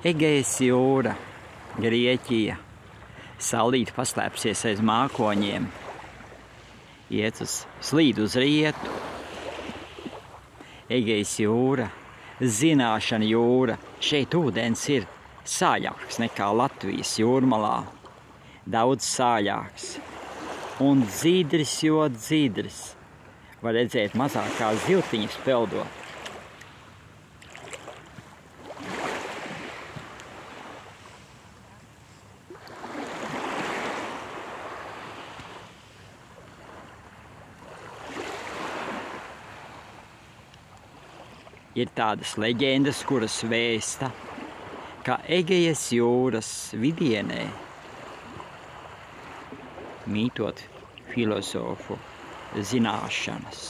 Egejas jūra, Grieķija, saulīte paslēpsies aiz mākoņiem, iet slīd uz rietu. Egejas jūra, zināšana jūra, šeit ūdens ir sāļāks nekā Latvijas jūrmalā, daudz sāļāks un dzidrs, jo dzidrs. Var redzēt mazākās ziltiņas peldot. Ir tādas leģendas, kuras vēsta, ka Egejas jūras vidienē mītot filozofu zināšanas,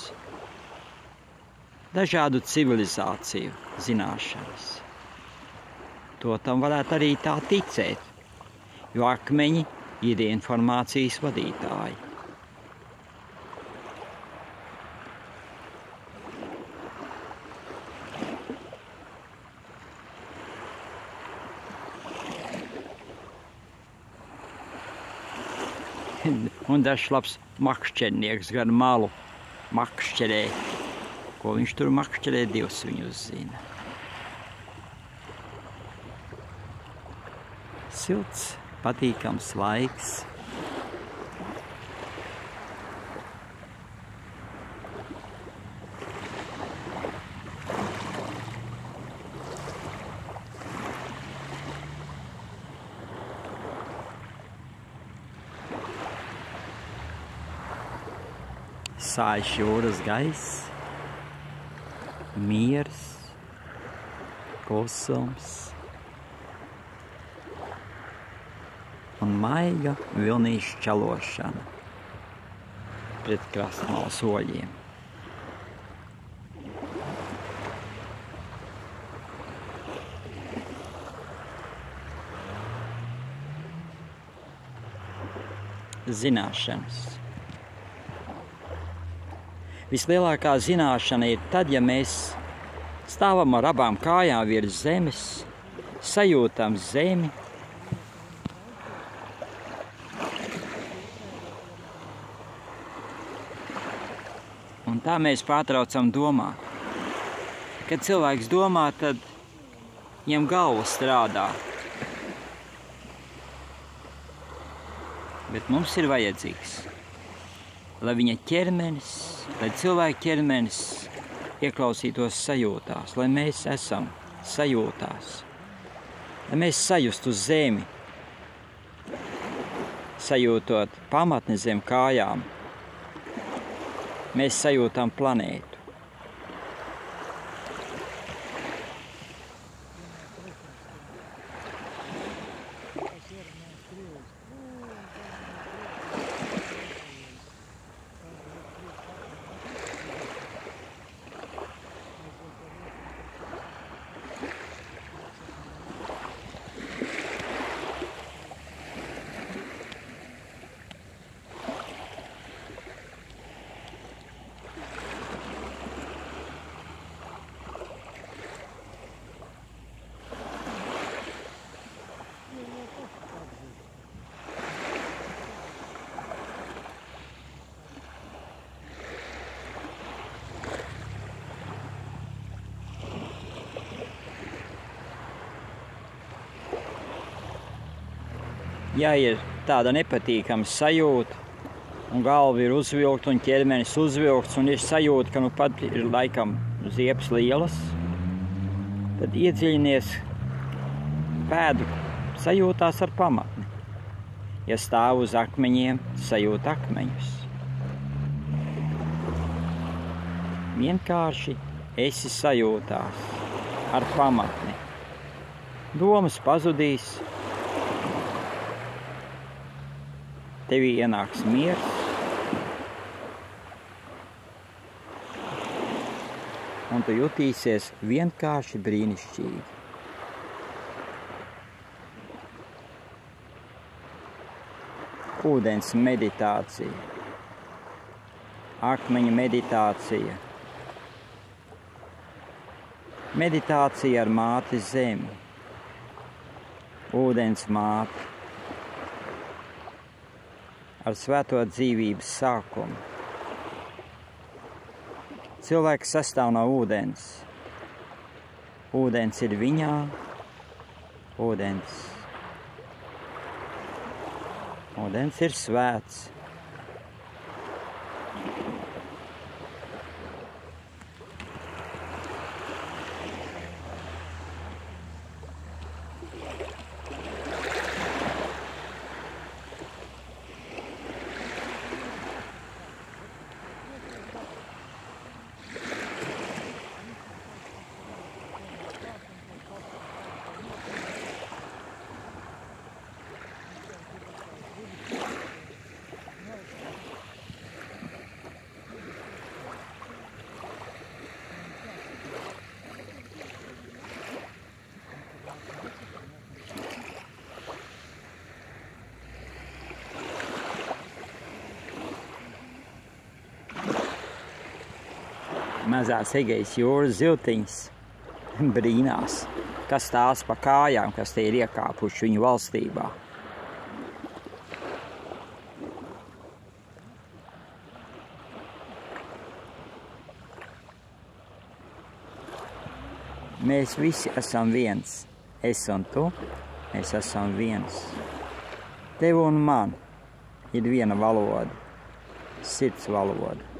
dažādu civilizāciju zināšanas. To tam varētu arī tā ticēt, jo akmeņi ir informācijas vadītāji. Un dažs labs makšķernieks gar malu makšķerē. Ko viņš tur makšķerē, Dievs viņu zina. Silts, patīkams laiks. Sāļš jūras gaiss, miers, klusums un maiga vilnīšu čalošana pret krastmalas oļiem. Zināšanas. Vislielākā zināšana ir tad, ja mēs stāvam ar abām kājām virs zemes, sajūtam zemi, un tā mēs pārtraucam domāt. Kad cilvēks domā, tad viņam galva strādā. Bet mums ir vajadzīgs, lai viņa ķermenis, lai cilvēka ķermenis ieklausītos sajūtās, lai mēs esam sajūtās, lai mēs sajustu zemi, sajūtot pamatni zem kājām, mēs sajūtam planētu. Ja ir tāda nepatīkama sajūta, un galva ir uzvilkta, un ķermenis uzvilkts, un ir sajūta, ka nu pat ir laikam ziepes lielas, tad iedziļinies pēdu sajūtās ar pamatni. Ja stāv uz akmeņiem, sajūt akmeņus. Vienkārši esi sajūtās ar pamatni. Domas pazudīs, tevī ienāks miers, un tu jutīsies vienkārši brīnišķīgi. Ūdens meditācija, akmeņa meditācija, meditācija ar māti zemi, ūdens māte, ar svēto dzīvības sākumu. Cilvēks sastāv no ūdens. Ūdens ir viņā, ūdens ir svēts. Mazās Egejas jūras zivtiņas brīnās, kas tās pa kājām, kas te ir iekāpuši viņu valstībā. Mēs visi esam viens. Es un tu, mēs esam viens. Tev un man ir viena valoda, sirds valoda.